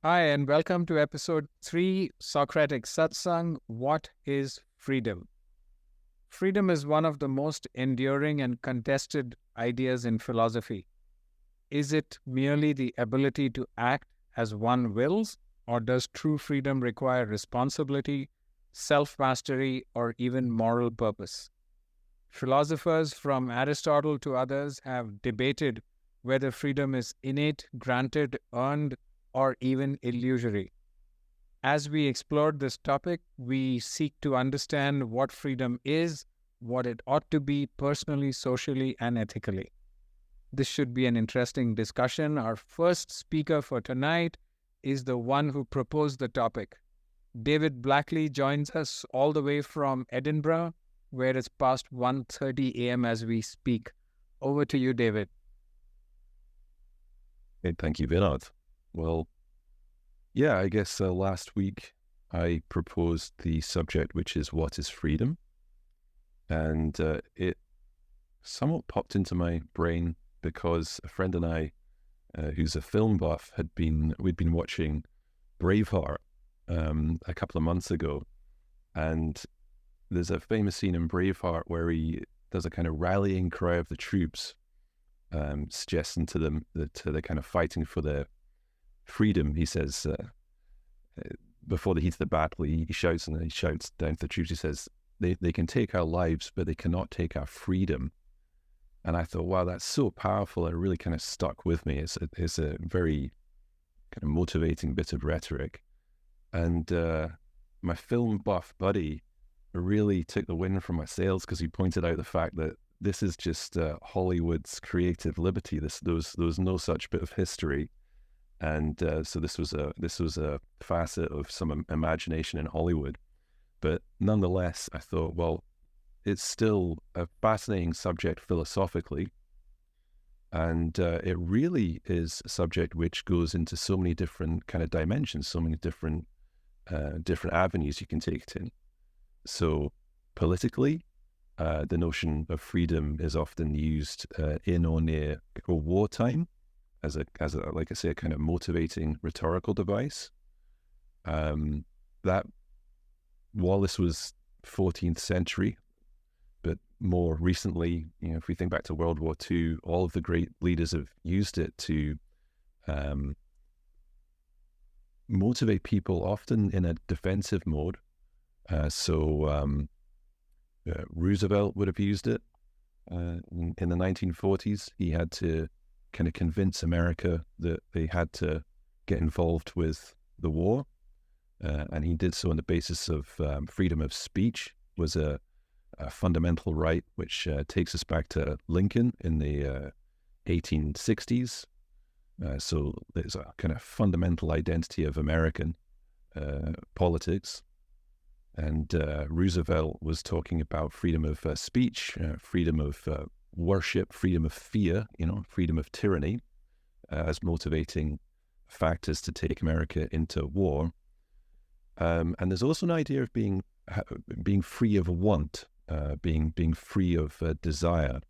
Hi, and welcome to episode 3 Socratic Satsang. What is freedom? Freedom is one of the most enduring and contested ideas in philosophy. Is it merely the ability to act as one wills, or does true freedom require responsibility, self mastery, or even moral purpose? Philosophers from Aristotle to others have debated whether freedom is innate, granted, earned, or even illusory. As we explored this topic, we seek to understand what freedom is, what it ought to be personally, socially, and ethically. This should be an interesting discussion. Our first speaker for tonight is the one who proposed the topic. David Blackley joins us all the way from Edinburgh, where it's past 1:30 a.m. as we speak. Over to you, David. Hey, thank you, Vinod. Well, yeah, I guess last week I proposed the subject, which is what is freedom? And it somewhat popped into my brain because a friend and I, who's a film buff, we'd been watching Braveheart a couple of months ago. And there's a famous scene in Braveheart where he does a kind of rallying cry of the troops, suggesting to them that they're kind of fighting for their freedom. He says, before the heat of the battle, he shouts down to the troops, he says, they can take our lives, but they cannot take our freedom. And I thought, wow, that's so powerful. It really kind of stuck with me. It's a very kind of motivating bit of rhetoric. And my film buff buddy really took the wind from my sails because he pointed out the fact that this is just Hollywood's creative liberty. There was no such bit of history. And so this was a facet of some imagination in Hollywood. But nonetheless, I thought, well, it's still a fascinating subject philosophically. And it really is a subject which goes into so many different kind of dimensions, so many different avenues you can take it in. So politically, the notion of freedom is often used in or near wartime as a like I say, a kind of motivating rhetorical device. That while this was 14th century, but more recently, if we think back to World War II, all of the great leaders have used it to motivate people, often in a defensive mode. Roosevelt would have used it in the 1940s. He had to kind of convince America that they had to get involved with the war. And he did so on the basis of freedom of speech was a fundamental right, which takes us back to Lincoln in the 1860s. So there's a kind of fundamental identity of American politics. And Roosevelt was talking about freedom of speech, freedom of worship, freedom of fear, freedom of tyranny as motivating factors to take America into war. And there's also an idea of being free of want, being free of desire.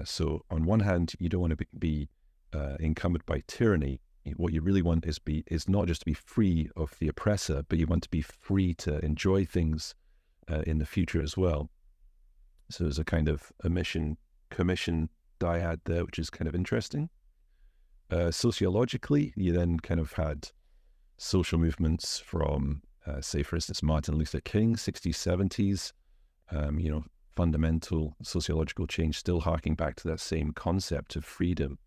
So on one hand, you don't want to be encumbered by tyranny. What you really want is not just to be free of the oppressor, but you want to be free to enjoy things in the future as well. So there's a kind of commission dyad there, which is kind of interesting. Sociologically, you then kind of had social movements from, say, for instance, Martin Luther King, 60s, 70s, fundamental sociological change, still harking back to that same concept of freedom.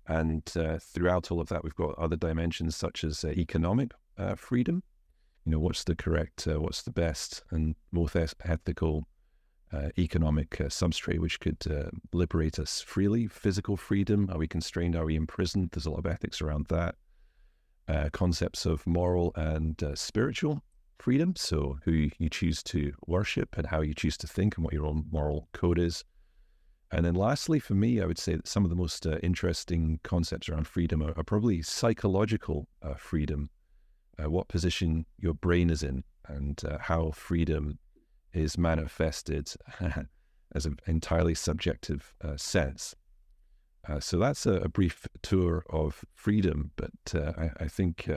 And throughout all of that, we've got other dimensions such as economic freedom. What's the best and most ethical economic substrate which could liberate us freely? Physical freedom, are we constrained? Are we imprisoned? There's a lot of ethics around that. Concepts of moral and spiritual freedom, so who you choose to worship and how you choose to think and what your own moral code is. And then lastly, for me, I would say that some of the most interesting concepts around freedom are probably psychological freedom, what position your brain is in, and how freedom is manifested as an entirely subjective sense. So that's a brief tour of freedom, but I think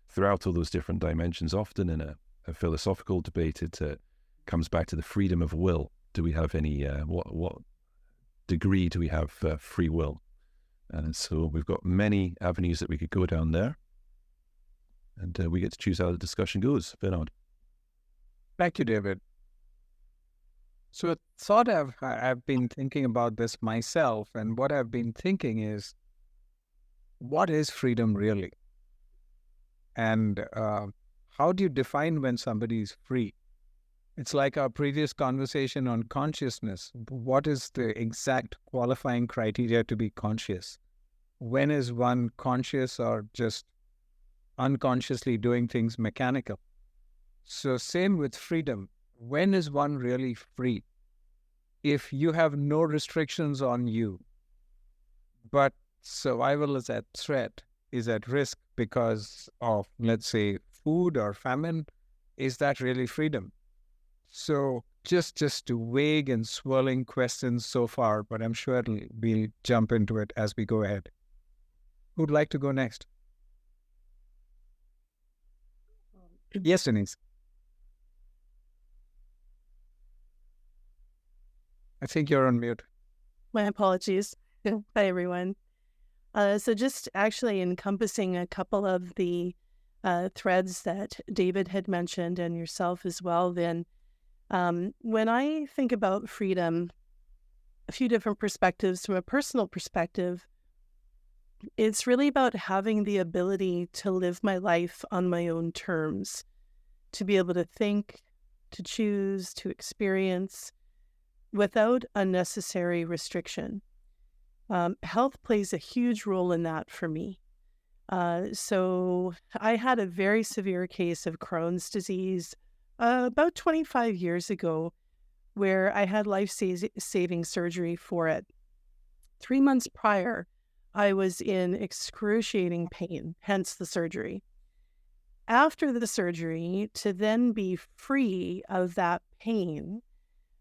throughout all those different dimensions, often in a philosophical debate, it comes back to the freedom of will. Do we have any, what degree do we have free will? And so we've got many avenues that we could go down there, and we get to choose how the discussion goes. Vinod. Thank you, David. So I've been thinking about this myself, and what I've been thinking is, what is freedom really? And how do you define when somebody is free? It's like our previous conversation on consciousness. What is the exact qualifying criteria to be conscious? When is one conscious or just unconsciously doing things mechanical? So same with freedom. When is one really free? If you have no restrictions on you, but survival is at threat, is at risk because of, let's say, food or famine, is that really freedom? So just vague and swirling questions so far, but I'm sure we'll jump into it as we go ahead. Who'd like to go next? Yes, Denise. I think you're on mute. My apologies. Hi, everyone. So just actually encompassing a couple of the threads that David had mentioned and yourself as well, then when I think about freedom, a few different perspectives. From a personal perspective, it's really about having the ability to live my life on my own terms, to be able to think, to choose, to experience without unnecessary restriction. Health plays a huge role in that for me. So I had a very severe case of Crohn's disease about 25 years ago, where I had life-saving surgery for it. 3 months prior, I was in excruciating pain, hence the surgery. After the surgery, to then be free of that pain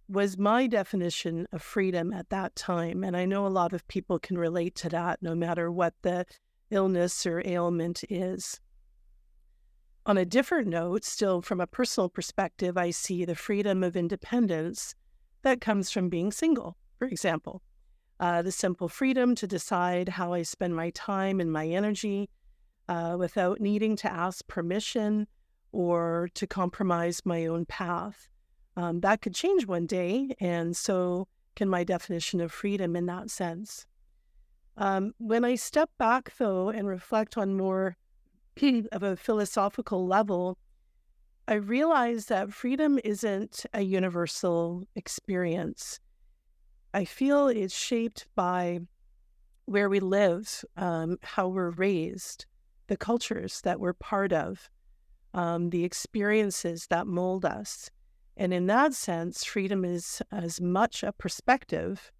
was my definition of freedom at that time. And I know a lot of people can relate to that, no matter what the illness or ailment is. On a different note, still from a personal perspective, I see the freedom of independence that comes from being single, for example. The simple freedom to decide how I spend my time and my energy without needing to ask permission or to compromise my own path. That could change one day, and so can my definition of freedom in that sense. When I step back, though, and reflect on more of a philosophical level, I realize that freedom isn't a universal experience. I feel it's shaped by where we live, how we're raised, the cultures that we're part of, the experiences that mold us. And in that sense, freedom is as much a perspective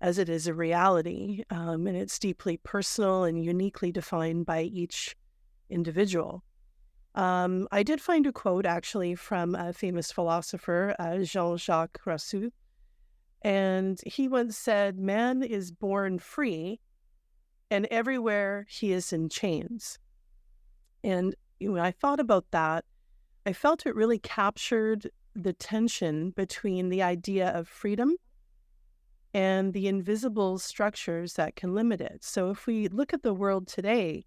as it is a reality, and it's deeply personal and uniquely defined by each individual. I did find a quote, actually, from a famous philosopher, Jean-Jacques Rousseau, and he once said, "Man is born free, and everywhere he is in chains." And when I thought about that, I felt it really captured the tension between the idea of freedom and the invisible structures that can limit it. So if we look at the world today,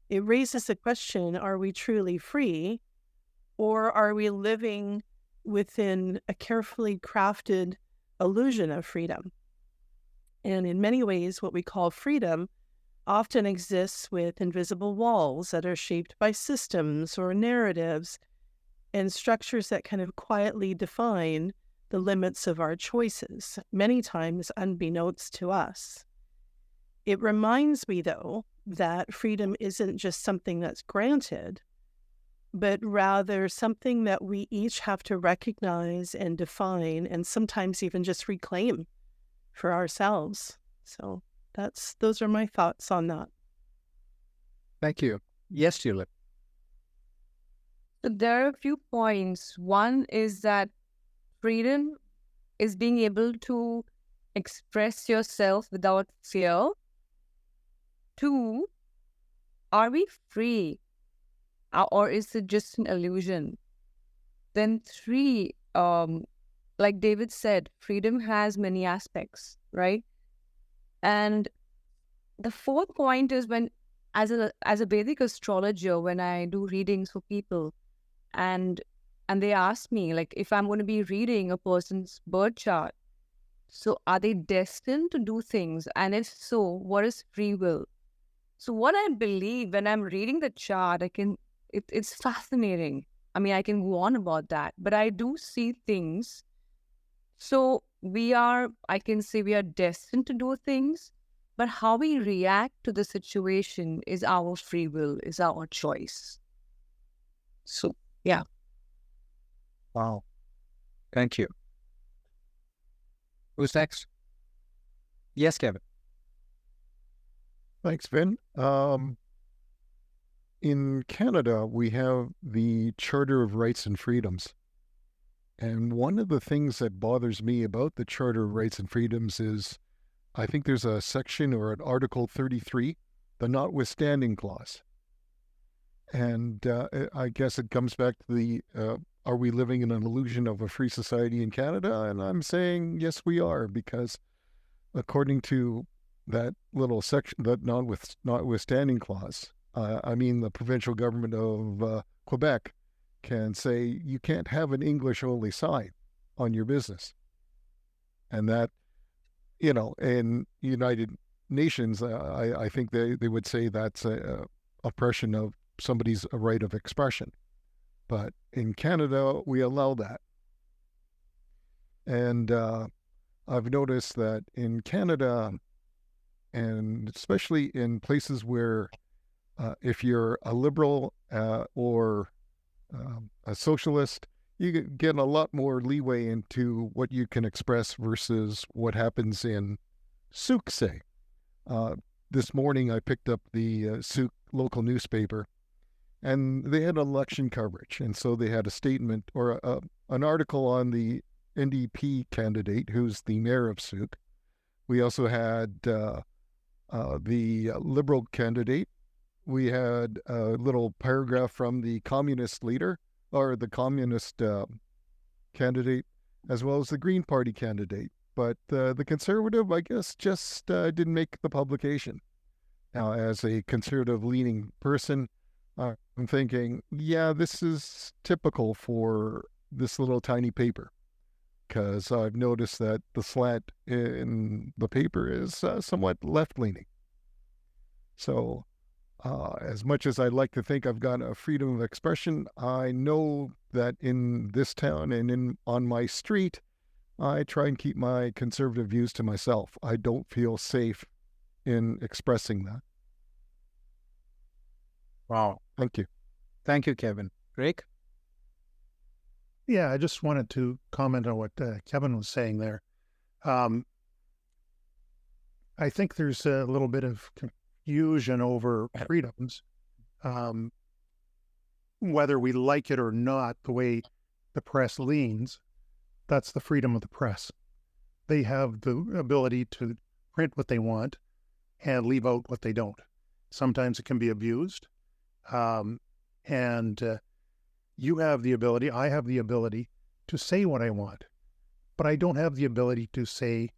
it raises the question, are we truly free, or are we living within a carefully crafted illusion of freedom? And in many ways, what we call freedom often exists with invisible walls that are shaped by systems or narratives and structures that kind of quietly define the limits of our choices, many times unbeknownst to us. It reminds me, though, that freedom isn't just something that's granted, but rather something that we each have to recognize and define, and sometimes even just reclaim for ourselves. So those are my thoughts on that. Thank you. Yes, Tulip. So there are a few points. One is that freedom is being able to express yourself without fear? 2, are we free? Or is it just an illusion? Then 3, like David said, freedom has many aspects, right? And the 4th point is when, as a Vedic astrologer, when I do readings for people, and they ask me, like, if I'm going to be reading a person's birth chart, so are they destined to do things? And if so, what is free will? So what I believe when I'm reading the chart, it's fascinating. I mean, I can go on about that, but I do see things. So I can say we are destined to do things, but how we react to the situation is our free will, is our choice. So, yeah. Wow. Thank you. Who's next? Yes, Kevin. Thanks, Vin. In Canada, we have the Charter of Rights and Freedoms. And one of the things that bothers me about the Charter of Rights and Freedoms is, I think there's a section or an Article 33, the notwithstanding clause. And I guess it comes back to the, are we living in an illusion of a free society in Canada? And I'm saying, yes, we are, because according to that little section, that notwithstanding clause, I mean, the provincial government of Quebec can say you can't have an English-only sign on your business. And that, in United Nations, I think they would say that's a oppression of somebody's right of expression. But in Canada, we allow that. And I've noticed that in Canada, and especially in places where if you're a liberal or a socialist, you get a lot more leeway into what you can express versus what happens in Souk, say. This morning I picked up the Souk local newspaper, and they had election coverage. And so they had a statement or an article on the NDP candidate, who's the mayor of Souk. We also had the Liberal candidate. We had a little paragraph from the communist leader, or the communist candidate, as well as the Green Party candidate. But the Conservative, I guess, just didn't make the publication. Now, as a conservative-leaning person, I'm thinking, yeah, this is typical for this little tiny paper, because I've noticed that the slant in the paper is somewhat left-leaning. So as much as I'd like to think I've got a freedom of expression, I know that in this town and on my street, I try and keep my conservative views to myself. I don't feel safe in expressing that. Wow. Thank you. Thank you, Kevin. Rick? Yeah, I just wanted to comment on what Kevin was saying there. I think there's a little bit of confusion over freedoms, whether we like it or not, the way the press leans. That's the freedom of the press. They have the ability to print what they want and leave out what they don't. Sometimes it can be abused. You have the ability, I have the ability to say what I want, but I don't have the ability to say,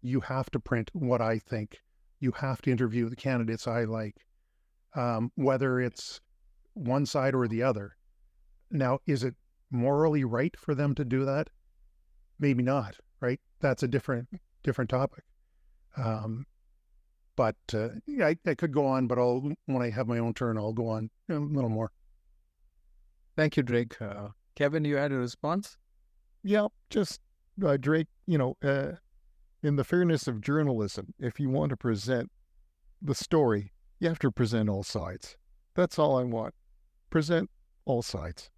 you have to print what I think. You have to interview the candidates I like, whether it's one side or the other. Now, is it morally right for them to do that? Maybe not, right? That's a different topic. But I could go on, but when I have my own turn, I'll go on a little more. Thank you, Drake. Kevin, you had a response? Yeah, just Drake, in the fairness of journalism, if you want to present the story, you have to present all sides. That's all I want. Present all sides.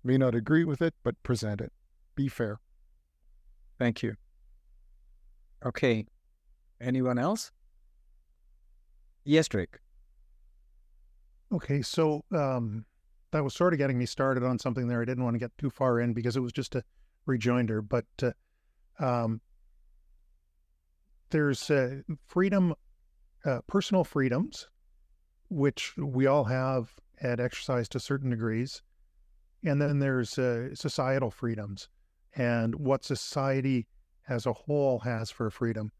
May not agree with it, but present it. Be fair. Thank you. Okay. Anyone else? Yes, Drake. Okay, so that was sort of getting me started on something there. I didn't want to get too far in because it was just a rejoinder, but there's freedom, personal freedoms, which we all have and exercise to certain degrees. And then there's societal freedoms and what society as a whole has for freedom.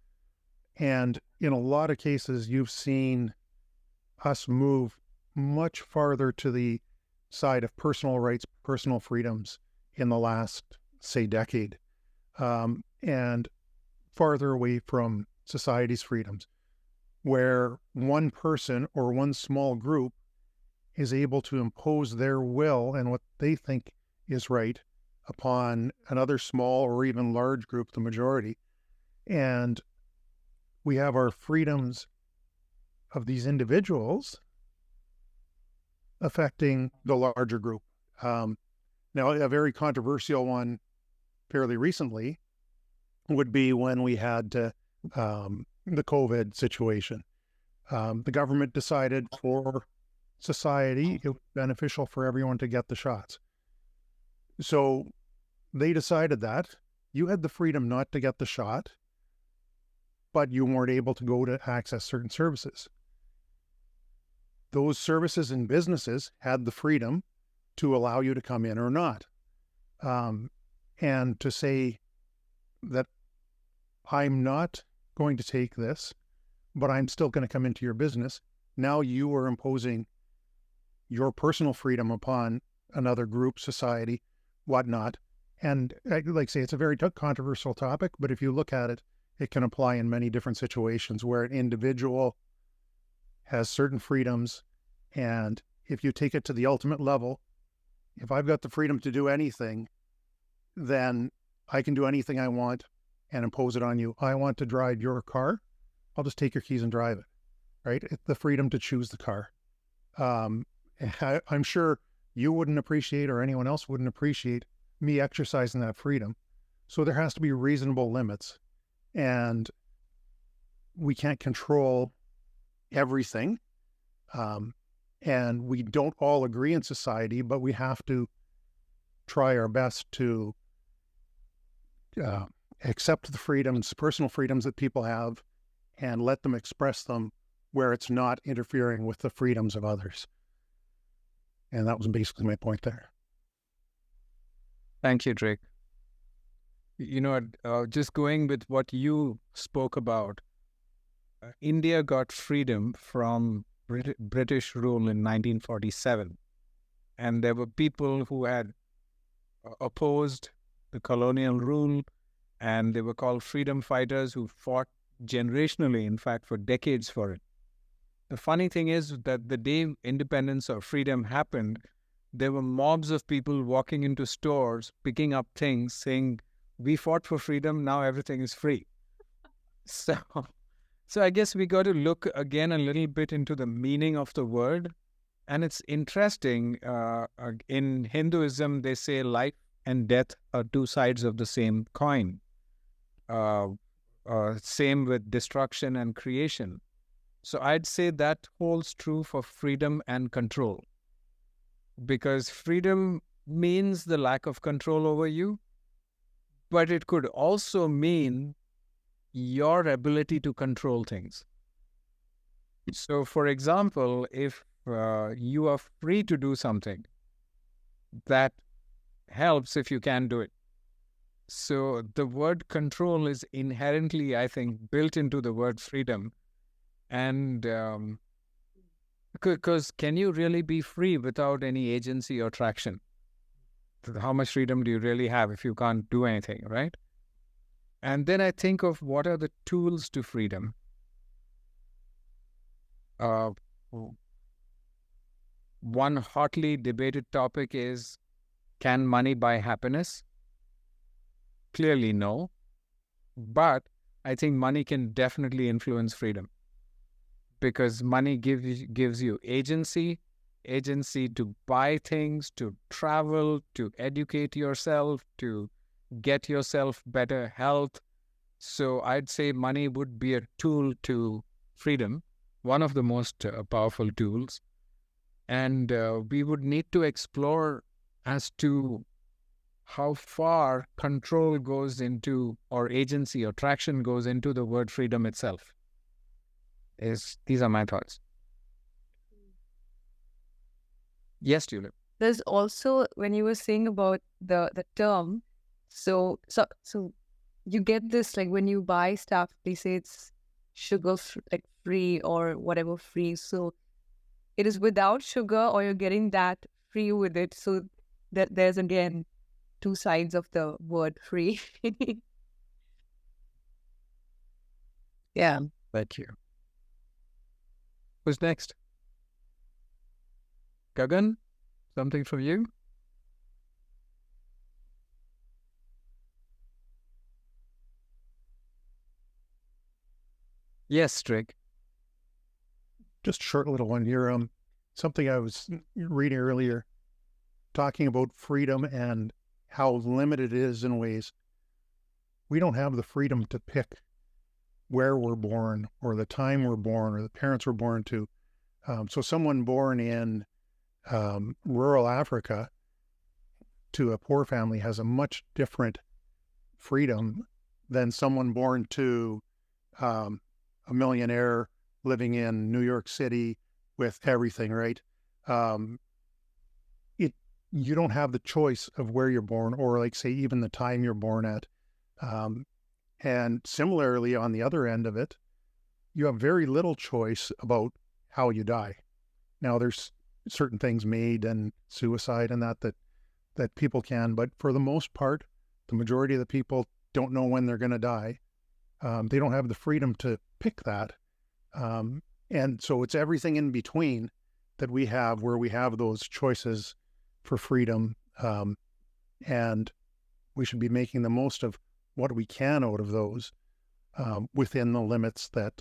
And in a lot of cases, you've seen us move much farther to the side of personal rights, personal freedoms in the last, say, decade, and farther away from society's freedoms, where one person or one small group is able to impose their will and what they think is right upon another small or even large group, the majority. And we have our freedoms of these individuals affecting the larger group. Now, a very controversial one fairly recently would be when we had the COVID situation. The government decided for society it was beneficial for everyone to get the shots. So they decided that you had the freedom not to get the shot, but you weren't able to go to access certain services. Those services and businesses had the freedom to allow you to come in or not. And to say that I'm not going to take this, but I'm still going to come into your business. Now you are imposing your personal freedom upon another group, society, whatnot. And like I say, it's a very controversial topic, but if you look at it, it can apply in many different situations where an individual has certain freedoms. And if you take it to the ultimate level, if I've got the freedom to do anything, then I can do anything I want and impose it on you. I want to drive your car. I'll just take your keys and drive it, right? It's the freedom to choose the car. I'm sure you wouldn't appreciate, or anyone else wouldn't appreciate, me exercising that freedom. So there has to be reasonable limits, and we can't control everything. And we don't all agree in society, but we have to try our best to accept the freedoms, personal freedoms that people have, and let them express them where it's not interfering with the freedoms of others. And that was basically my point there. Thank you, Drake. You know, just going with what you spoke about, India got freedom from British rule in 1947. And there were people who had opposed the colonial rule, and they were called freedom fighters who fought generationally, in fact, for decades for it. The funny thing is that the day independence or freedom happened, there were mobs of people walking into stores, picking up things, saying, we fought for freedom, now everything is free. So I guess we got to look again a little bit into the meaning of the word. And it's interesting, in Hinduism, they say life and death are two sides of the same coin. Same with destruction and creation. So I'd say that holds true for freedom and control. Because freedom means the lack of control over you, but it could also mean your ability to control things. So, for example, if you are free to do something, that helps if you can do it. So the word control is inherently, I think, built into the word freedom. And because can you really be free without any agency or traction? How much freedom do you really have if you can't do anything, right? And then I think of what are the tools to freedom. One hotly debated topic is, can money buy happiness? Clearly no. But I think money can definitely influence freedom. Because money gives you agency to buy things, to travel, to educate yourself, to get yourself better health. So I'd say money would be a tool to freedom, one of the most powerful tools. And we would need to explore as to how far control goes into, or agency or traction goes into the word freedom itself. These are my thoughts. Yes, Tulip. There's also, when you were saying about the term, so you get this, like when you buy stuff, they say it's like free or whatever free. So it is without sugar, or you're getting that free with it. So that there's again two sides of the word free. Yeah. Thank you. Who's next? Gagan, something from you? Yes, Strick. Just a short little one here. Something I was reading earlier, talking about freedom and how limited it is in ways. We don't have the freedom to pick where we're born, or the time we're born, or the parents we're born to. So someone born in rural Africa to a poor family has a much different freedom than someone born to a millionaire living in New York City with everything, right? You don't have the choice of where you're born, or like say even the time you're born at. And similarly, on the other end of it, you have very little choice about how you die. Now, there's certain things, MAID and suicide and that people can, but for the most part, the majority of the people don't know when they're going to die. They don't have the freedom to pick that. And so it's everything in between that we have, where we have those choices for freedom. And we should be making the most of what we can out of those within the limits that,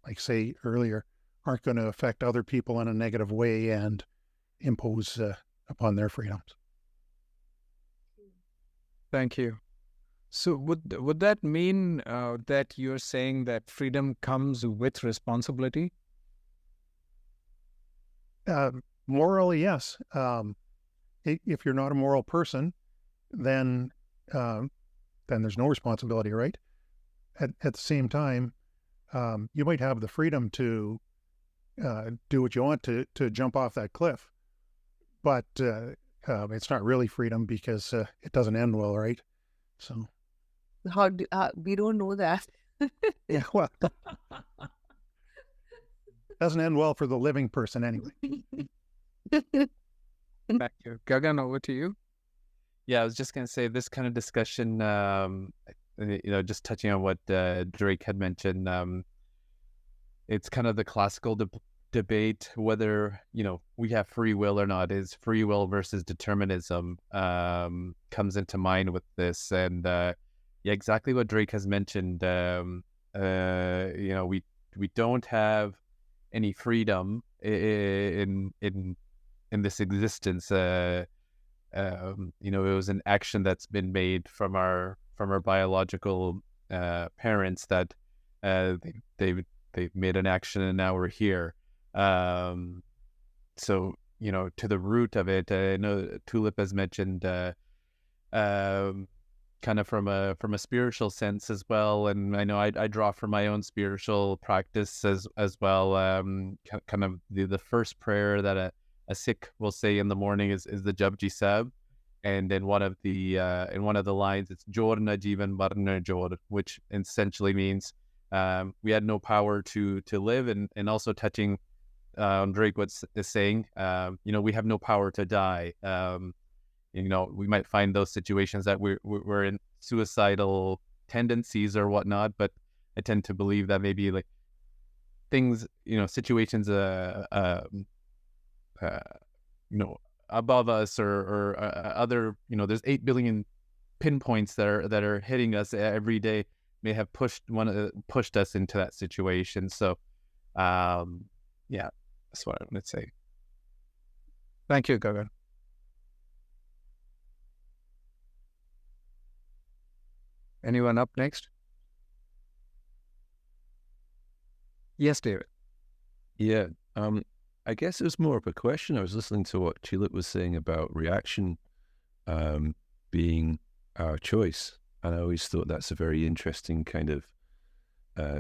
like say earlier, aren't going to affect other people in a negative way and impose upon their freedoms. Thank you. So would that mean that you're saying that freedom comes with responsibility? Morally, yes. If you're not a moral person, then there's no responsibility, right? At the same time, you might have the freedom to do what you want to jump off that cliff, but it's not really freedom because it doesn't end well, right? So we don't know that. Yeah, well, doesn't end well for the living person anyway. Thank you. Gagan, over to you. Yeah, I was just going to say this kind of discussion, just touching on what Drake had mentioned, it's kind of the classical debate whether, we have free will or not. Is free will versus determinism comes into mind with this. And exactly what Drake has mentioned. We don't have any freedom in this existence. It was an action that's been made from our biological parents that they've made an action, and now we're here. So to the root of it, I know Tulip has mentioned kind of from a spiritual sense as well, and I know I draw from my own spiritual practice as well. Kind of the first prayer that a Sikh will say in the morning is the Japji Sahib, and in one of the lines it's Jor na Jeevan Marna Jor, which essentially means we had no power to live, and also touching on Drake is saying, we have no power to die. We might find those situations that we're in suicidal tendencies or whatnot, but I tend to believe that maybe like things, situations, above us or other, there's 8 billion pinpoints that are hitting us every day may have pushed us into that situation. So, that's what I would say. Thank you, Gagan. Anyone up next? Yes, David. Yeah. I guess it was more of a question. I was listening to what Tulip was saying about reaction. being our choice. And I always thought that's a very interesting kind of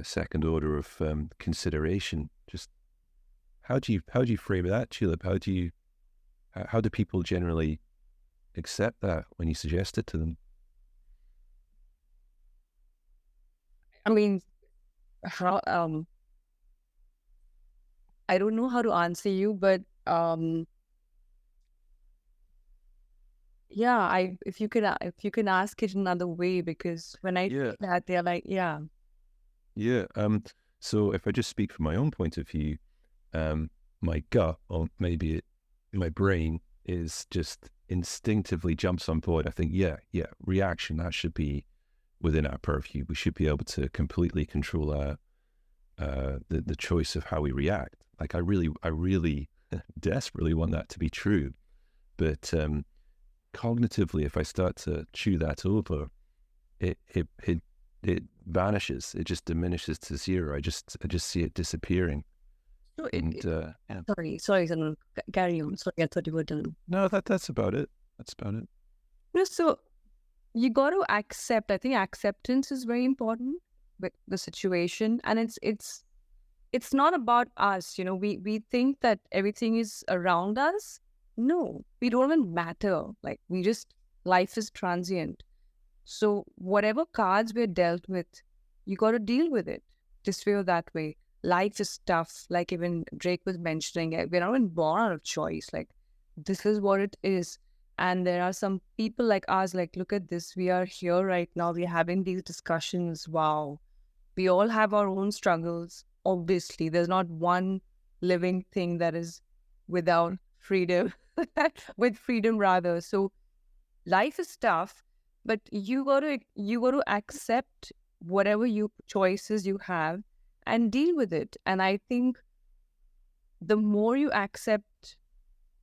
second order of consideration. Just how do you frame that, Tulip? How do people generally accept that when you suggest it to them? I mean, how I don't know how to answer you, but yeah, if you can ask it another way, because when I Yeah. say that, they're like, yeah. Yeah. So if I just speak from my own point of view, my gut, or maybe my brain, is just instinctively jumps on board. I think, yeah, reaction, that should be within our purview. We should be able to completely control our the choice of how we react. Like I really desperately want that to be true, but cognitively, if I start to chew that over, it vanishes. It just diminishes to zero. I just see it disappearing. So And sorry, Sanal, carry on. Sorry, I thought you were done. no, that's about it. That's about it. So you got to accept. I think acceptance is very important with the situation, and it's not about us. We think that everything is around us. No, we don't even matter. Like life is transient. So whatever cards we're dealt with, you got to deal with it this way or that way. Life is tough. Like even Drake was mentioning, we're not even born out of choice. Like this is what it is. And there are some people like us, like, look at this. We are here right now. We're having these discussions. Wow. We all have our own struggles. Obviously, there's not one living thing that is without freedom, with freedom rather. So life is tough, but you got to accept whatever choices you have and deal with it. And I think the more you accept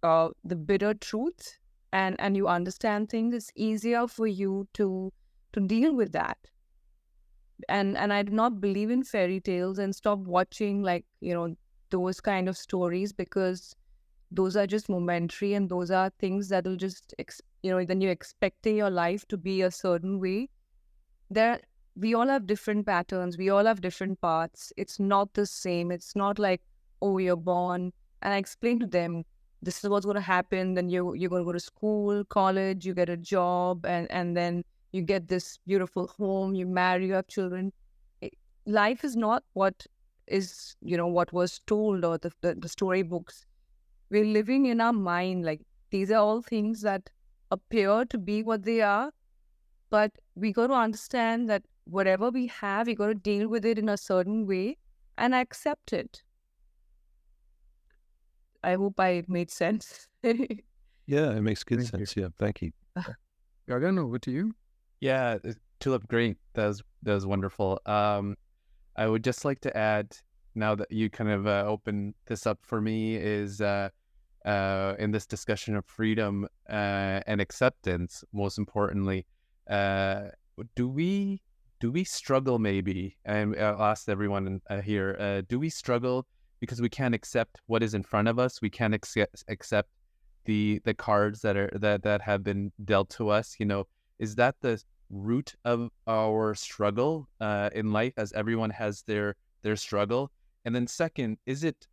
the bitter truth and you understand things, it's easier for you to deal with that. And I do not believe in fairy tales and stop watching those kind of stories, because those are just momentary and those are things that will just then you're expecting your life to be a certain way. We all have different patterns, we all have different paths. It's not the same. It's not like, oh, you're born, and I explain to them, this is what's going to happen. Then you're going to go to school, college, you get a job, and then you get this beautiful home, you marry, you have children. Life is not what is, what was told, or the storybooks. We're living in our mind. Like, these are all things that appear to be what they are, but we got to understand that whatever we have, we got to deal with it in a certain way and accept it. I hope I made sense. Yeah, it makes good Thank sense. you. Yeah, thank you. Gagan, over to you. Yeah, Tulip, great. That was wonderful. I would just like to add, now that you kind of opened this up for me, is in this discussion of freedom and acceptance, most importantly, do we struggle maybe? And I'll ask everyone here, do we struggle because we can't accept what is in front of us? We can't accept the cards that have been dealt to us. Is that the root of our struggle in life, as everyone has their struggle? And then second, is it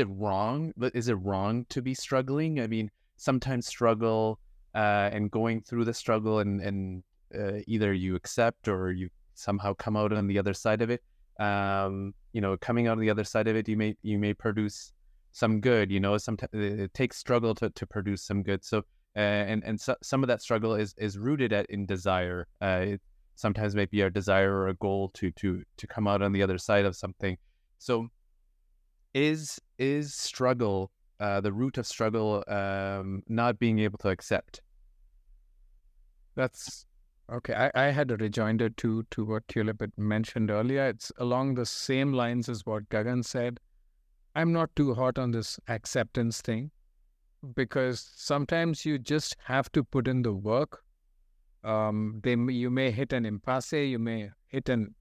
wrong? Is it wrong to be struggling? I mean, sometimes struggle and going through the struggle and either you accept or you somehow come out on the other side of it. Coming out on the other side of it, you may produce some good. Sometimes it takes struggle to produce some good. So some of that struggle is rooted in desire. Sometimes maybe our desire or a goal to come out on the other side of something. So is struggle the root of struggle, not being able to accept? That's okay. I had a rejoinder to what Tulip had mentioned earlier. It's along the same lines as what Gagan said. I'm not too hot on this acceptance thing, because sometimes you just have to put in the work. You may hit an impasse, you may hit an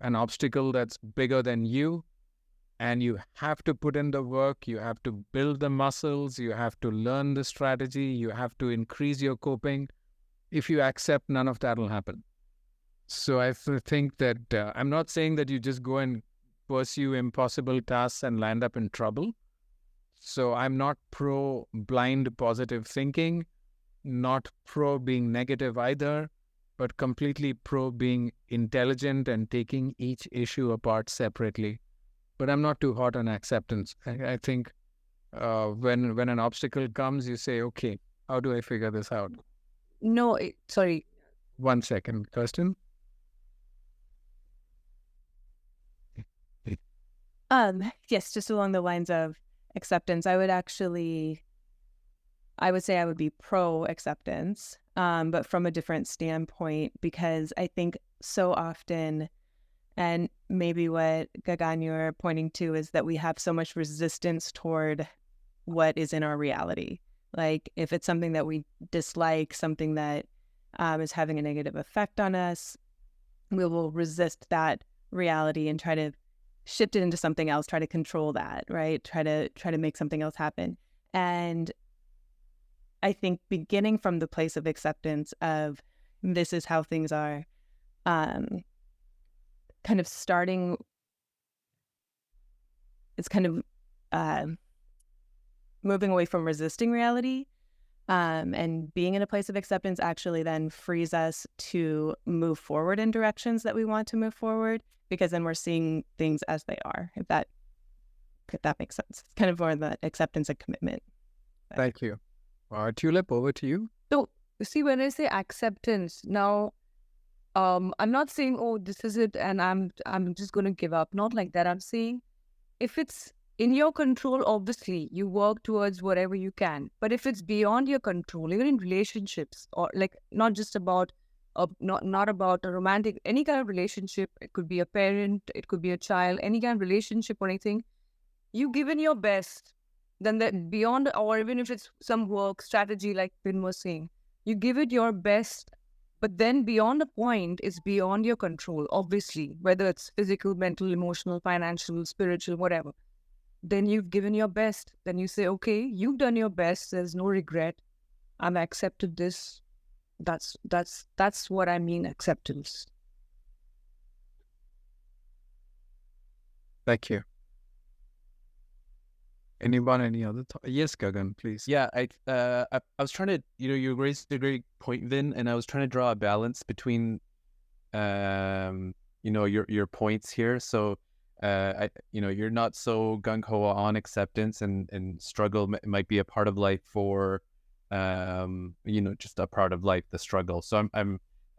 obstacle that's bigger than you, and you have to put in the work. You have to build the muscles. You have to learn the strategy. You have to increase your coping If you accept, none of that will happen. So I think that I'm not saying that you just go and pursue impossible tasks and land up in trouble. So I'm not pro blind positive thinking, not pro being negative either, but completely pro being intelligent and taking each issue apart separately. But I'm not too hot on acceptance. I think when an obstacle comes, you say, okay, how do I figure this out? No, sorry. 1 second, Kirstyn. Yes, just along the lines of acceptance, I would say I would be pro acceptance, but from a different standpoint, because I think so often, and maybe what Gagan you're pointing to is that we have so much resistance toward what is in our reality. Like if it's something that we dislike, something that is having a negative effect on us, we will resist that reality and try to shift it into something else, try to control that, right? Try to make something else happen. And I think beginning from the place of acceptance of this is how things are, kind of starting, it's kind of moving away from resisting reality, and being in a place of acceptance actually then frees us to move forward in directions that we want to move forward, because then we're seeing things as they are, if that makes sense. It's kind of more the acceptance and commitment. Thank you. Tulip, over to you. So, see, when I say acceptance, now, I'm not saying, oh, this is it, and I'm just going to give up. Not like that. I'm saying, if it's in your control, obviously, you work towards whatever you can. But if it's beyond your control, even in relationships, or like not just about, not about a romantic, any kind of relationship, it could be a parent, it could be a child, any kind of relationship or anything, you've given your best. Then that beyond, or even if it's some work strategy, like Vin was saying, you give it your best, but then beyond a point, it's beyond your control, obviously, whether it's physical, mental, emotional, financial, spiritual, whatever. Then you've given your best. Then you say, okay, you've done your best. There's no regret. I've accepted this. That's what I mean, acceptance. Thank you. Anyone, any other thought? Yes, Gagan, please. Yeah, I was trying to, you raised a great point, Vin, and I was trying to draw a balance between, your points here. So, you're not so gung ho on acceptance, and struggle might be a part of life for, just a part of life, the struggle. So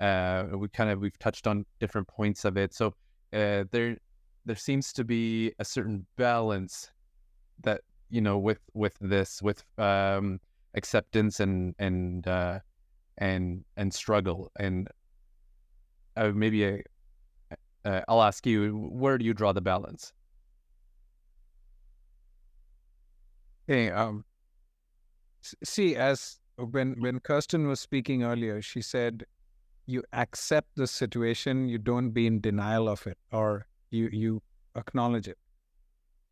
we've touched on different points of it. So, there seems to be a certain balance that, with this, with acceptance and struggle. And maybe I'll ask you, where do you draw the balance? Hey, see, as when Kirstyn was speaking earlier, she said, you accept the situation, you don't be in denial of it, or you acknowledge it.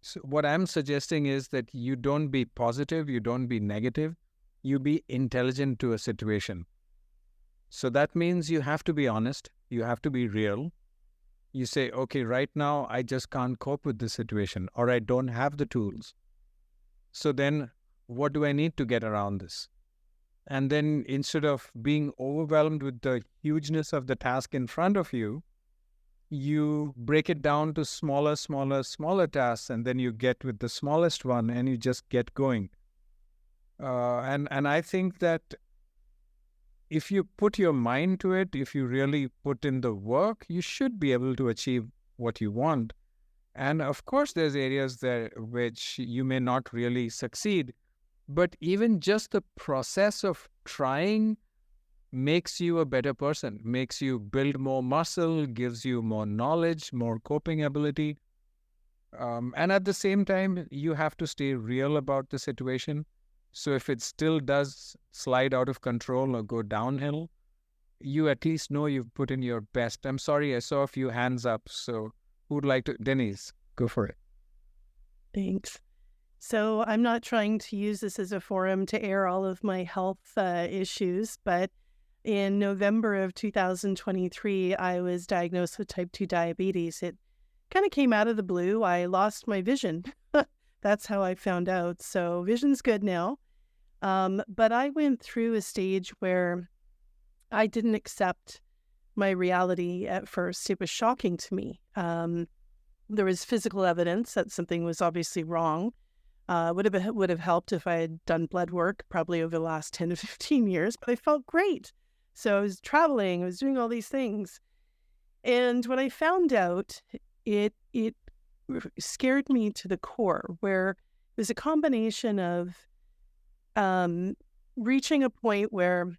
So what I'm suggesting is that you don't be positive, you don't be negative, you be intelligent to a situation. So that means you have to be honest, you have to be real. You say, okay, right now I just can't cope with this situation, or I don't have the tools. So then what do I need to get around this? And then instead of being overwhelmed with the hugeness of the task in front of you, you break it down to smaller tasks, and then you get with the smallest one and you just get going. And I think that if you put your mind to it, if you really put in the work, you should be able to achieve what you want. And of course, there's areas there which you may not really succeed, but even just the process of trying makes you a better person, makes you build more muscle, gives you more knowledge, more coping ability. And at the same time, you have to stay real about the situation. So if it still does slide out of control or go downhill, you at least know you've put in your best. I'm sorry, I saw a few hands up. So who'd like to? Denise, go for it. Thanks. So I'm not trying to use this as a forum to air all of my health issues, but in November of 2023, I was diagnosed with type 2 diabetes. It kind of came out of the blue. I lost my vision. That's how I found out. So vision's good now. But I went through a stage where I didn't accept my reality at first. It was shocking to me. There was physical evidence that something was obviously wrong. Would have helped if I had done blood work probably over the last 10 to 15 years, but I felt great. So I was traveling, I was doing all these things. And when I found out, it scared me to the core, where it was a combination of reaching a point where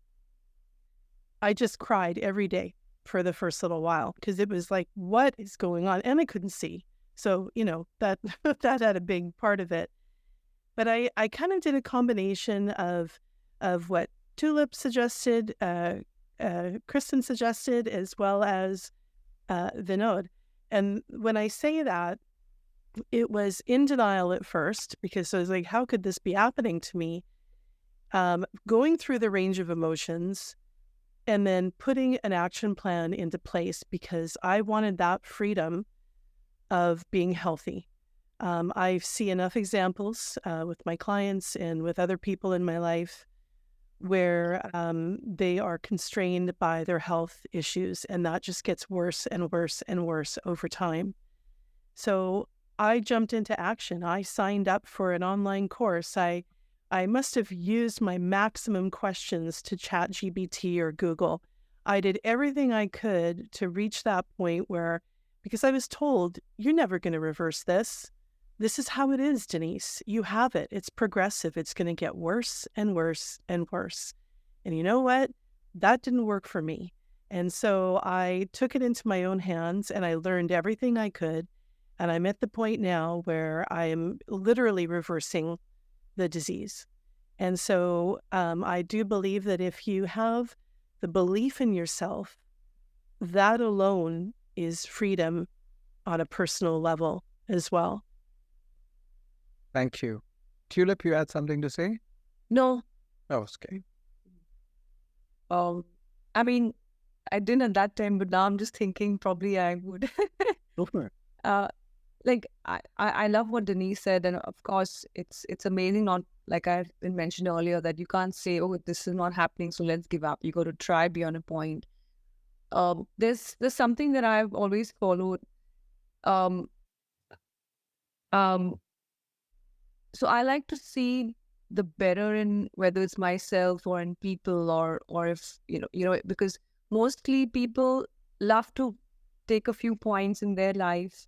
I just cried every day for the first little while, because it was like, what is going on? And I couldn't see. So, that that had a big part of it. But I kind of did a combination of what Tulip suggested, Kirstyn suggested, as well as Vinod. And when I say that, it was in denial at first, because I was like, how could this be happening to me? Going through the range of emotions and then putting an action plan into place, because I wanted that freedom of being healthy. I see enough examples with my clients and with other people in my life where they are constrained by their health issues, and that just gets worse and worse and worse over time. So I jumped into action. I signed up for an online course. I must have used my maximum questions to ChatGPT or Google. I did everything I could to reach that point where, because I was told, you're never going to reverse this. This is how it is, Denise. You have it. It's progressive. It's going to get worse and worse and worse. And you know what? That didn't work for me. And so I took it into my own hands and I learned everything I could. And I'm at the point now where I am literally reversing the disease. And so I do believe that if you have the belief in yourself, that alone is freedom on a personal level as well. Thank you. Tulip, you had something to say? No. Oh, okay. I mean, I didn't at that time, but now I'm just thinking probably I would. Go for it. Like I love what Denise said, and of course it's amazing. Not like I've been mentioned earlier, that you can't say, oh, this is not happening, so let's give up. You got to try beyond a point. There's something that I've always followed. So I like to see the better in whether it's myself or in people, or if because mostly people love to take a few points in their life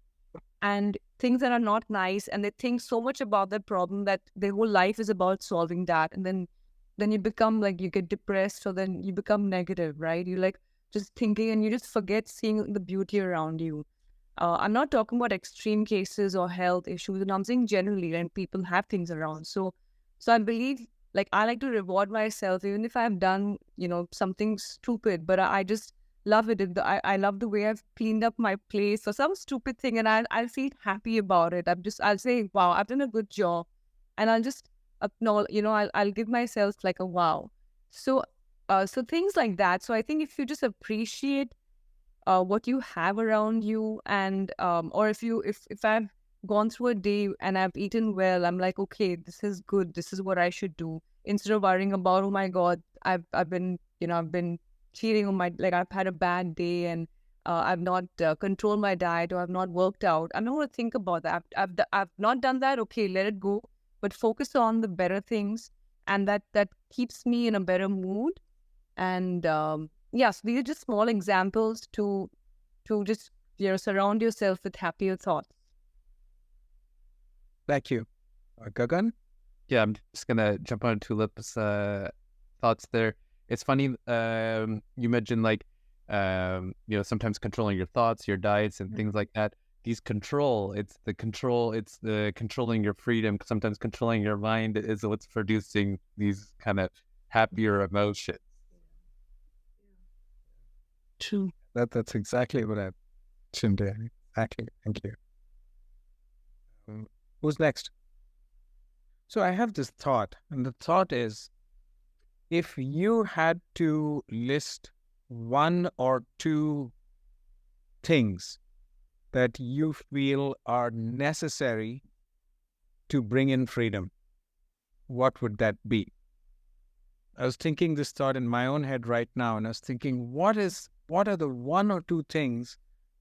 and things that are not nice, and they think so much about that problem that their whole life is about solving that, and then you become like, you get depressed, or then you become negative, right? You like just thinking, and you just forget seeing the beauty around you. I'm not talking about extreme cases or health issues, and I'm saying generally, and people have things around. So I believe, like, I like to reward myself, even if I've done, something stupid, but I just love it. I love the way I've cleaned up my place or some stupid thing, and I'll feel happy about it. I'll say, wow, I've done a good job, and I'll just acknowledge, I'll give myself like a wow. So things like that. So I think if you just appreciate what you have around you, and or if I've gone through a day and I've eaten well, I'm like, okay, this is good, this is what I should do, instead of worrying about, oh my God, I've been cheating on my, like, I've had a bad day, and I've not controlled my diet, or I've not worked out. I'm not going to think about that. I've not done that. Okay, let it go, but focus on the better things, and that keeps me in a better mood. And yes, these are just small examples to just surround yourself with happier thoughts. Thank you. Gagan? Yeah, I'm just gonna jump on Tulip's thoughts there. It's funny, you mentioned like sometimes controlling your thoughts, your diets, and things like that. It's the controlling your freedom. Sometimes controlling your mind is what's producing these kind of happier emotions. True. That's exactly what I mentioned there. Exactly. Thank you. Who's next? So I have this thought, and the thought is, if you had to list one or two things that you feel are necessary to bring in freedom, what would that be? I was thinking this thought in my own head right now, and I was thinking, what are the one or two things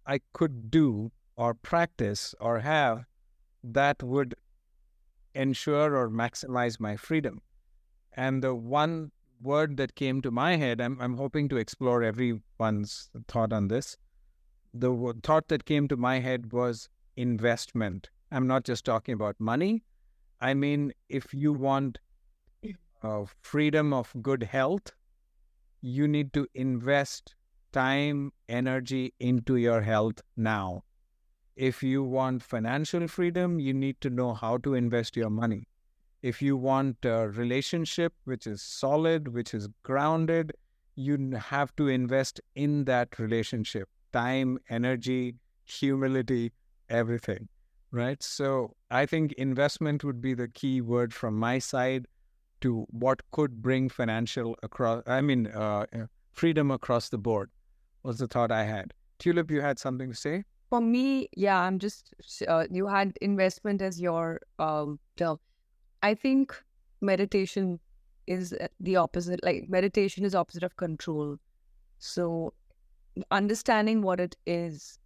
I could do or practice or have that would ensure or maximize my freedom? And the one word that came to my head, I'm hoping to explore everyone's thought on this. The thought that came to my head was investment. I'm not just talking about money. I mean, if you want freedom of good health, you need to invest time, energy into your health now. If you want financial freedom, you need to know how to invest your money. If you want a relationship which is solid, which is grounded, you have to invest in that relationship. Time, energy, humility, everything, right? So I think investment would be the key word from my side to what could bring freedom across the board, was the thought I had. Tulip, you had something to say? For me, yeah, I'm just, you had investment as your term. I think meditation is the opposite. Like, meditation is opposite of control. So understanding what it is,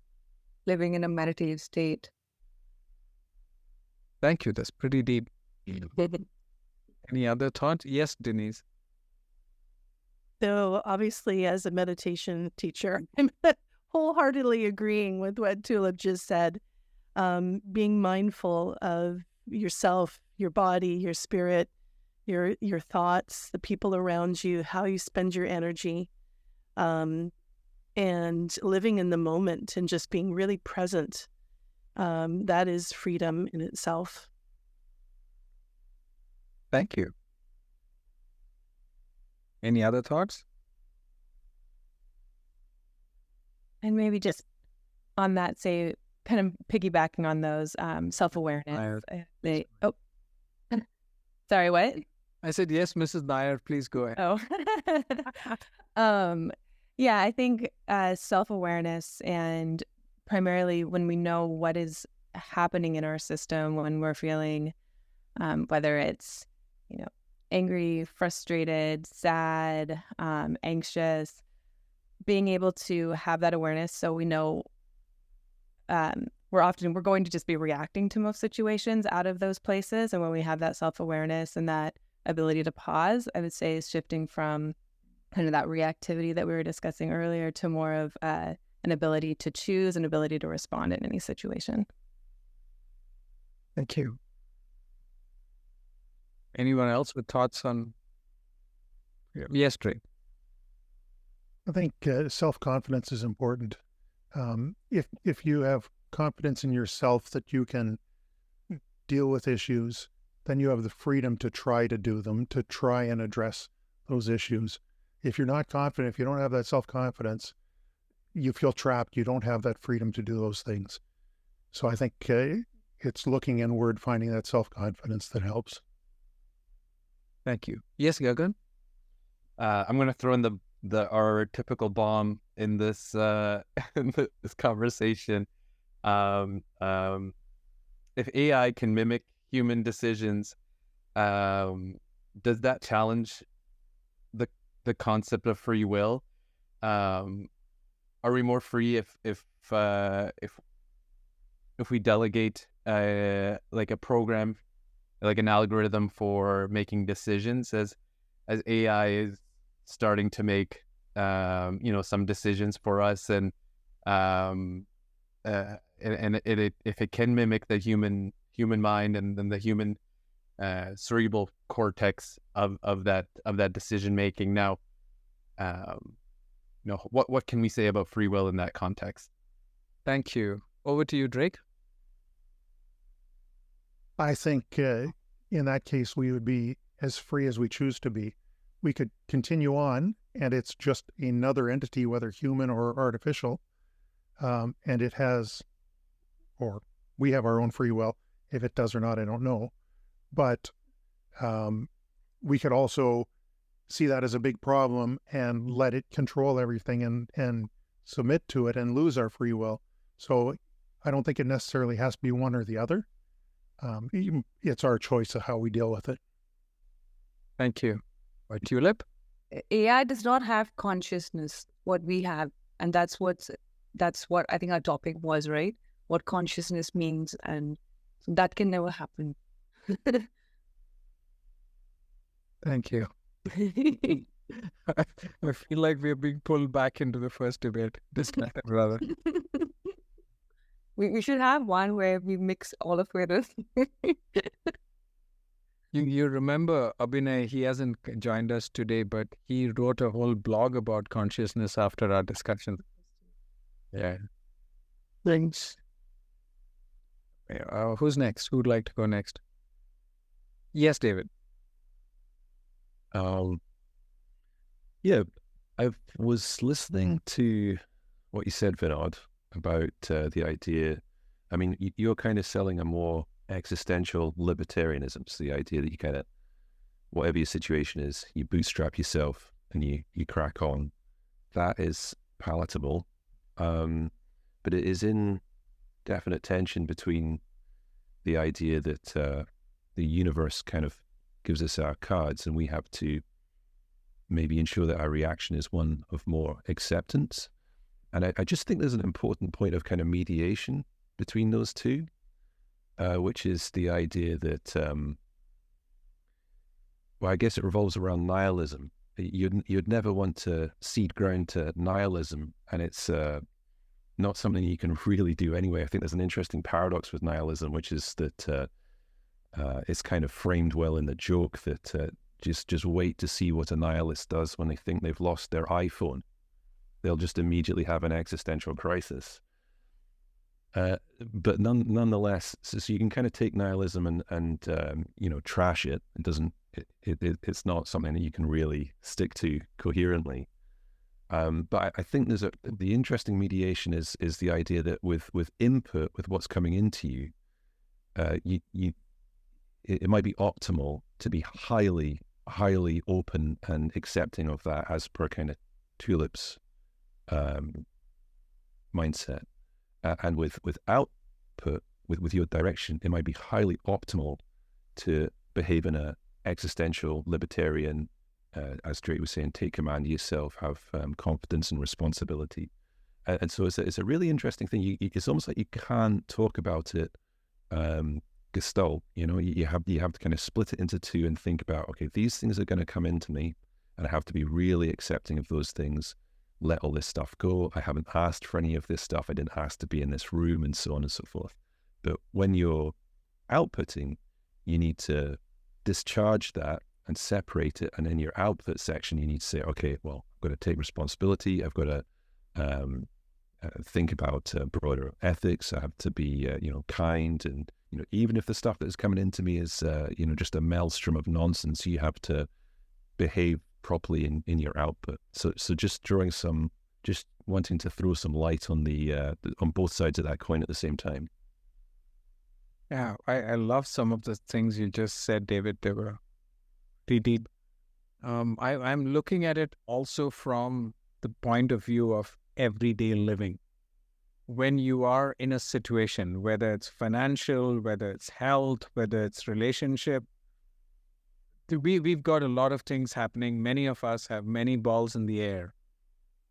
living in a meditative state. Thank you. That's pretty deep. Any other thought? Yes, Denise. So obviously, as a meditation teacher, I'm wholeheartedly agreeing with what Tulip just said. Being mindful of yourself, your body, your spirit, your thoughts, the people around you, how you spend your energy, and living in the moment and just being really present. That is freedom in itself. Thank you. Any other thoughts? And maybe just on that, say, kind of piggybacking on those, self-awareness. Sorry, what? I said, yes, Mrs. Nair, please go ahead. Oh. Yeah, I think self-awareness, and primarily when we know what is happening in our system, when we're feeling, whether it's, angry, frustrated, sad, anxious, being able to have that awareness so we know we're going to just be reacting to most situations out of those places. And when we have that self-awareness and that ability to pause, I would say is shifting from kind of that reactivity that we were discussing earlier to more of an ability to choose, an ability to respond in any situation. Thank you. Anyone else with thoughts on? Yes, Drake. I think self-confidence is important. If you have confidence in yourself that you can deal with issues, then you have the freedom to try to do them, to try and address those issues. If you're not confident, if you don't have that self-confidence, you feel trapped. You don't have that freedom to do those things. So I think it's looking inward, finding that self-confidence that helps. Thank you. Yes, Gagan? I'm going to throw in our typical bomb in this this conversation. If AI can mimic human decisions, does that challenge the concept of free will? Are we more free if we delegate like a program, like an algorithm for making decisions, as AI is starting to make some decisions for us, and if it can mimic the human mind and then the human cerebral cortex of that decision making. Now, what can we say about free will in that context? Thank you. Over to you, Drake. I think in that case, we would be as free as we choose to be. We could continue on, and it's just another entity, whether human or artificial, and it has, or we have our own free will. If it does or not, I don't know. But we could also see that as a big problem and let it control everything and submit to it and lose our free will. So I don't think it necessarily has to be one or the other. It's our choice of how we deal with it. Thank you. Tulip? AI does not have consciousness, what we have. And that's what I think our topic was, right? What consciousness means. And so that can never happen. Thank you. I feel like we're being pulled back into the first debate. This time, rather. We should have one where we mix all of it. You remember Abhinay, he hasn't joined us today, but he wrote a whole blog about consciousness after our discussion. Yeah. Thanks. Who's next? Who'd like to go next? Yes, David. Yeah, I was listening to what you said, Vinod, about the idea. I mean, you're kind of selling a more existential libertarianism. So the idea that you kind of, whatever your situation is, you bootstrap yourself and you crack on. That is palatable. But it is in definite tension between the idea that the universe kind of gives us our cards and we have to maybe ensure that our reaction is one of more acceptance. And I just think there's an important point of kind of mediation between those two, which is the idea that, well, I guess it revolves around nihilism. You'd never want to cede ground to nihilism, and it's not something you can really do anyway. I think there's an interesting paradox with nihilism, which is that it's kind of framed well in the joke that just wait to see what a nihilist does when they think they've lost their iPhone. They'll just immediately have an existential crisis. But nonetheless, so you can kind of take nihilism and trash it. It doesn't. It's not something that you can really stick to coherently. But I think the interesting mediation is the idea that with input, with what's coming into you, it might be optimal to be highly open and accepting of that, as per kind of Tulip's mindset. And with output, with your direction, it might be highly optimal to behave in a existential libertarian, as Drake was saying, take command of yourself, have confidence and responsibility. And so it's a really interesting thing. It's almost like you can't talk about it gestalt. You have to kind of split it into two and think about, okay, these things are going to come into me, and I have to be really accepting of those things. Let all this stuff go. I haven't asked for any of this stuff. I didn't ask to be in this room, and so on and so forth. But when you're outputting, you need to discharge that and separate it. And in your output section, you need to say, okay, well, I've got to take responsibility. I've got to think about broader ethics. I have to be, kind. And, even if the stuff that is coming into me is, just a maelstrom of nonsense, you have to behave properly in your output. So just wanting to throw some light on on both sides of that coin at the same time. Yeah, I love some of the things you just said, David. They were pretty deep. I'm looking at it also from the point of view of everyday living. When you are in a situation, whether it's financial, whether it's health, whether it's relationship, we've got a lot of things happening. Many of us have many balls in the air.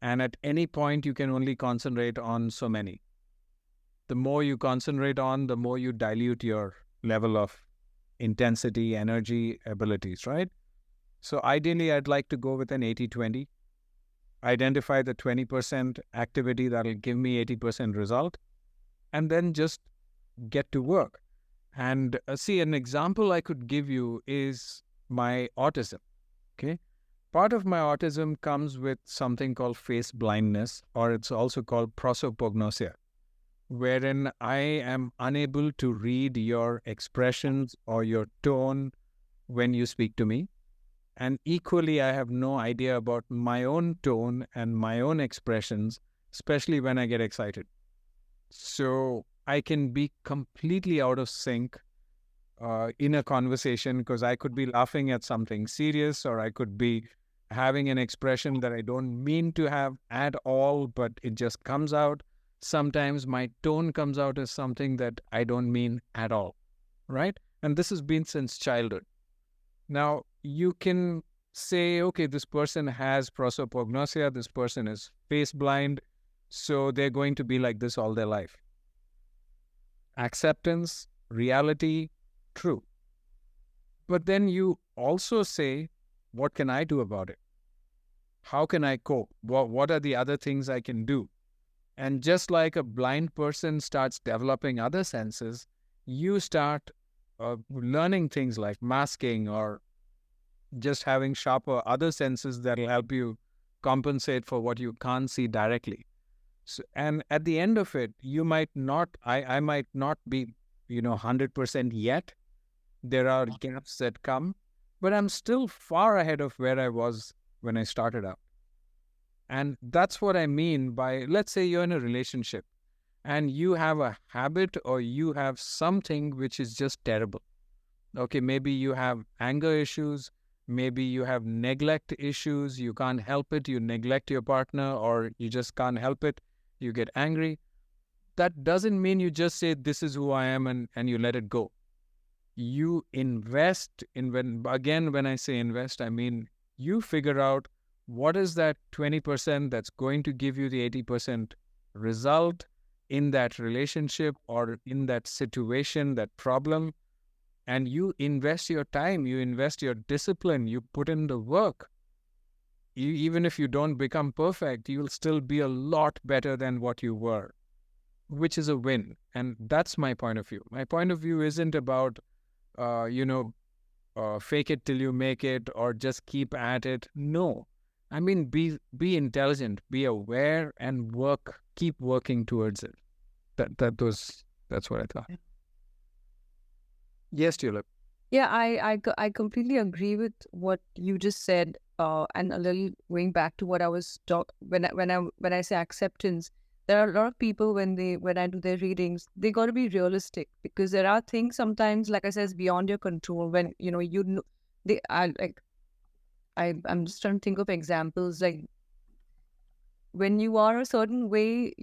And at any point, you can only concentrate on so many. The more you concentrate on, the more you dilute your level of intensity, energy, abilities, right? So ideally, I'd like to go with an 80-20. Identify the 20% activity that will give me 80% result, and then just get to work. And see, an example I could give you is my autism, okay? Part of my autism comes with something called face blindness, or it's also called prosopagnosia, wherein I am unable to read your expressions or your tone when you speak to me. And equally, I have no idea about my own tone and my own expressions, especially when I get excited. So I can be completely out of sync in a conversation, because I could be laughing at something serious, or I could be having an expression that I don't mean to have at all, but it just comes out. Sometimes my tone comes out as something that I don't mean at all, right? And this has been since childhood. Now, you can say, okay, this person has prosopagnosia, this person is face blind, so they're going to be like this all their life. Acceptance, reality, true. But then you also say, what can I do about it? How can I cope? What are the other things I can do? And just like a blind person starts developing other senses, you start learning things like masking or just having sharper other senses that will help you compensate for what you can't see directly. So, and at the end of it, you might not, I might not be, 100% yet. There are gaps that come, but I'm still far ahead of where I was when I started out. And that's what I mean by, let's say you're in a relationship and you have a habit or you have something which is just terrible. Okay, maybe you have anger issues, maybe you have neglect issues, you can't help it, you neglect your partner, or you just can't help it, you get angry. That doesn't mean you just say, this is who I am, and you let it go. You invest in, when I say invest, I mean you figure out what is that 20% that's going to give you the 80% result in that relationship or in that situation, that problem. And you invest your time, you invest your discipline, you put in the work. Even if you don't become perfect, you'll still be a lot better than what you were, which is a win. And that's my point of view. My point of view isn't about, fake it till you make it or just keep at it. No. I mean, be intelligent, be aware, and keep working towards it. That's what I thought. Yes, Tulip. Yeah, I completely agree with what you just said, and a little going back to what I was when I say acceptance. There are a lot of people when I do their readings, they got to be realistic, because there are things sometimes, like I said, it's beyond your control. When I'm just trying to think of examples, like when you are a certain way,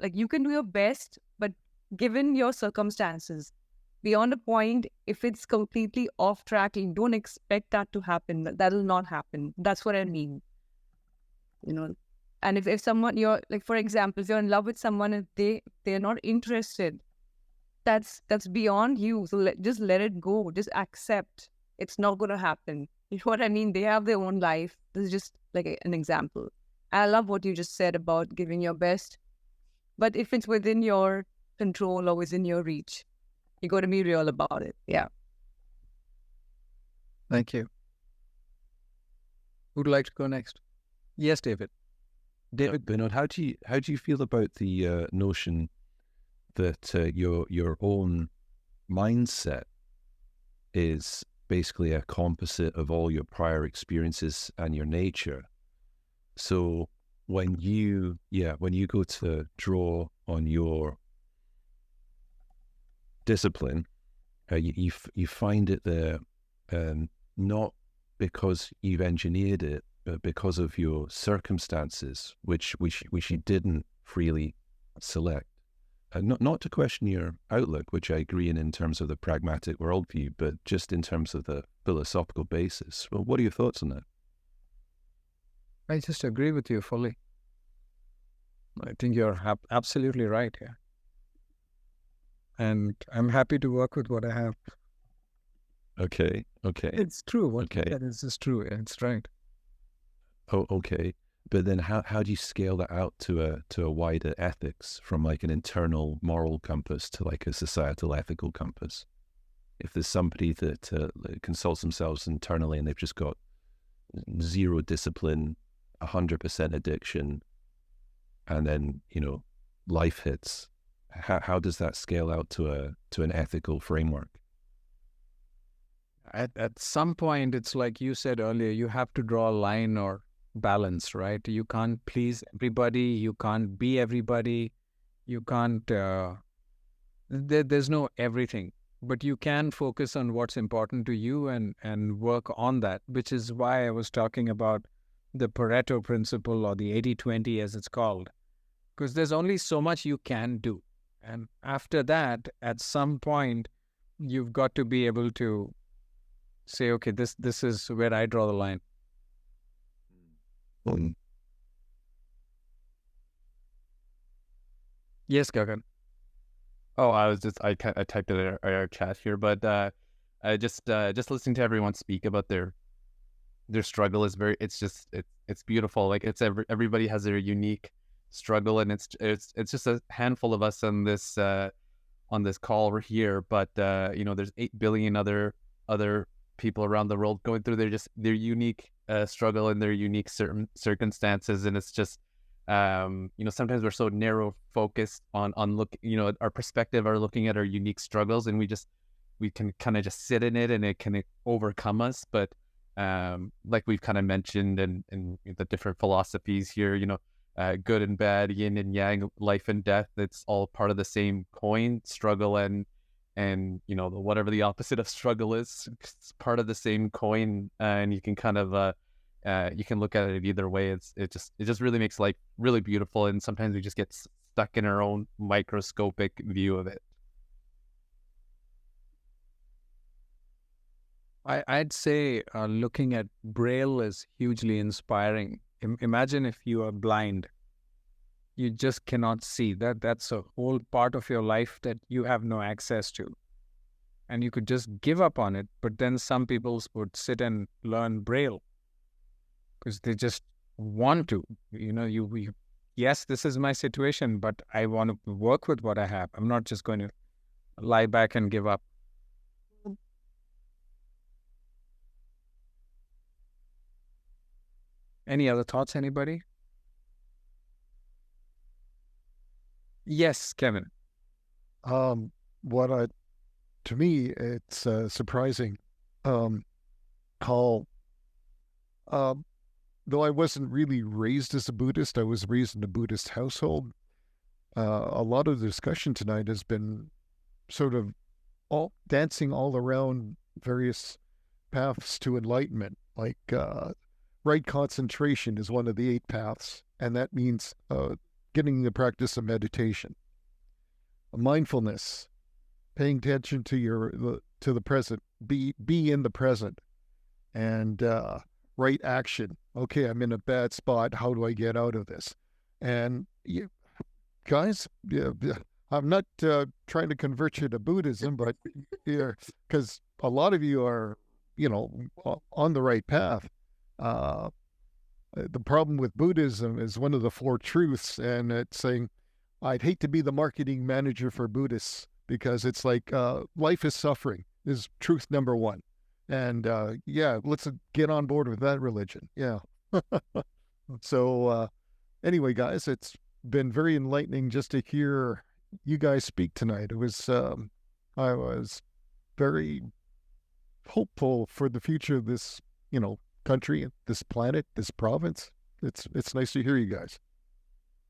like you can do your best, but given your circumstances, beyond a point, if it's completely off track, you don't expect that to happen. That will not happen. That's what I mean. And if someone, you're like, for example, if you're in love with someone, if they're not interested, that's beyond you. So just let it go. Just accept it's not going to happen. You know what I mean? They have their own life. This is just like an example. I love what you just said about giving your best. But if it's within your control or within your reach, you got to be real about it. Yeah. Thank you. Who'd like to go next? Yes, David. Vinod, how do you feel about the notion that your own mindset is basically a composite of all your prior experiences and your nature? So when you go to draw on your discipline, you find it there, not because you've engineered it, but because of your circumstances, which you didn't freely select. Not to question your outlook, which I agree in terms of the pragmatic worldview, but just in terms of the philosophical basis. Well, what are your thoughts on that? I just agree with you fully. I think you're absolutely right here. And I'm happy to work with what I have. Okay. It's true. What you said is just true. It's right. Oh, okay. But then how do you scale that out to a wider ethics, from like an internal moral compass to like a societal ethical compass? If there's somebody that consults themselves internally and they've just got zero discipline, 100% addiction, and then, life hits, how does that scale out to an ethical framework? At some point, it's like you said earlier, you have to draw a line or balance, right? You can't please everybody. You can't be everybody. You can't, there's no everything. but you can focus on what's important to you and work on that, which is why I was talking about the Pareto principle, or the 80-20 as it's called, because there's only so much you can do. And after that, at some point, you've got to be able to say, okay, this is where I draw the line. Yes, Gagan. Oh, I typed it in our chat here, but I just listening to everyone speak about their struggle is it's beautiful. Like everybody has their unique struggle, and it's just a handful of us on this call over here, but there's 8 billion other people around the world going through their unique struggle and their unique certain circumstances, and it's just sometimes we're so narrow focused on look, our perspective are looking at our unique struggles, and we can kind of just sit in it, and it can overcome us. But like we've kind of mentioned in the different philosophies here, good and bad, yin and yang, life and death, it's all part of the same coin, struggle and whatever the opposite of struggle is, it's part of the same coin, and you can kind of you can look at it either way. It just really makes life really beautiful, and sometimes we just get stuck in our own microscopic view of it. I'd say looking at Braille is hugely inspiring. Imagine if you are blind. You just cannot see. That's a whole part of your life that you have no access to. And you could just give up on it, but then some people would sit and learn Braille because they just want to. Yes, this is my situation, but I want to work with what I have. I'm not just going to lie back and give up. Any other thoughts, anybody? Yes, Kevin. To me, it's surprising how, though I wasn't really raised as a Buddhist, I was raised in a Buddhist household. A lot of the discussion tonight has been sort of dancing all around various paths to enlightenment, like right concentration is one of the 8 paths, and that means getting the practice of meditation. Mindfulness, paying attention to the present, be in the present, and right action. Okay, I'm in a bad spot. How do I get out of this? And you guys, I'm not trying to convert you to Buddhism, but because a lot of you are, on the right path. The problem with Buddhism is one of the 4 truths, and it's saying, I'd hate to be the marketing manager for Buddhists, because it's like life is suffering is truth number 1. And let's get on board with that religion. Yeah. So anyway, guys, it's been very enlightening just to hear you guys speak tonight. It was I was very hopeful for the future of this, country, this planet, this province. It's nice to hear you guys.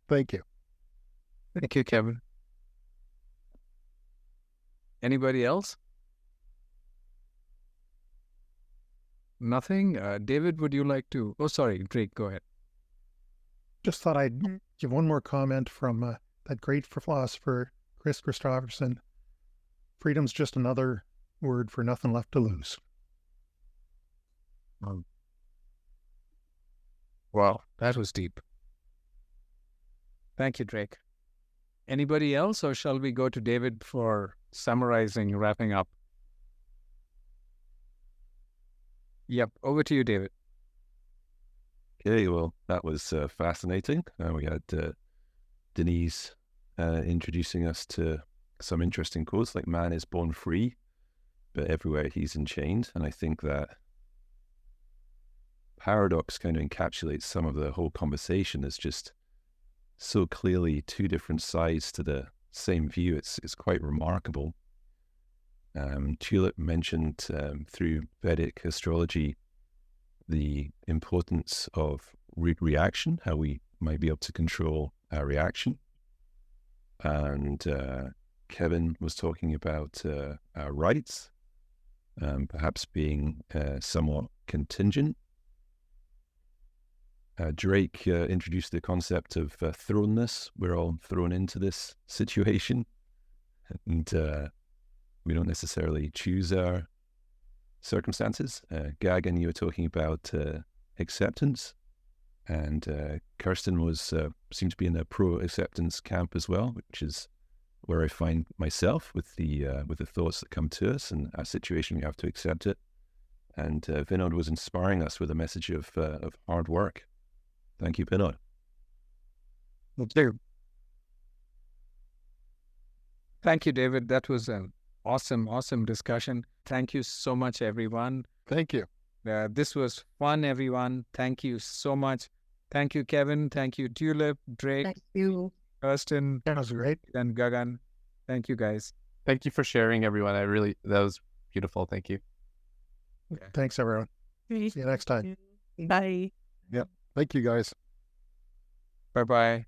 Thank you. Thank you, Kevin. Anybody else? Nothing? David, would you like to? Oh, sorry, Drake, go ahead. Just thought I'd give one more comment from that great philosopher, Chris Christopherson. Freedom's just another word for nothing left to lose. Wow, that was deep. Thank you, Drake. Anybody else, or shall we go to David for summarizing, wrapping up? Yep, over to you, David. Okay, well, that was fascinating. We had Denise introducing us to some interesting quotes, like man is born free, but everywhere he's enchained. And I think that paradox kind of encapsulates some of the whole conversation. As just so clearly 2 different sides to the same view. It's quite remarkable. Tulip mentioned through Vedic astrology the importance of reaction, how we might be able to control our reaction. And Kevin was talking about our rights, perhaps being somewhat contingent. Drake introduced the concept of thrownness. We're all thrown into this situation, and we don't necessarily choose our circumstances. Gagan, you were talking about acceptance, and Kirstyn seemed to be in the pro-acceptance camp as well, which is where I find myself with the thoughts that come to us and our situation. We have to accept it. And Vinod was inspiring us with a message of hard work. Thank you, Vinod. Thank you, David. That was an awesome discussion. Thank you so much, everyone. Thank you. This was fun, everyone. Thank you so much. Thank you, Kevin. Thank you, Tulip, Drake, Thank you. Kirstyn, That was great. and Gagan. Thank you, guys. Thank you for sharing, everyone. That was beautiful. Thank you. Thanks, everyone. See you next time. Bye. Thank you, guys. Bye-bye.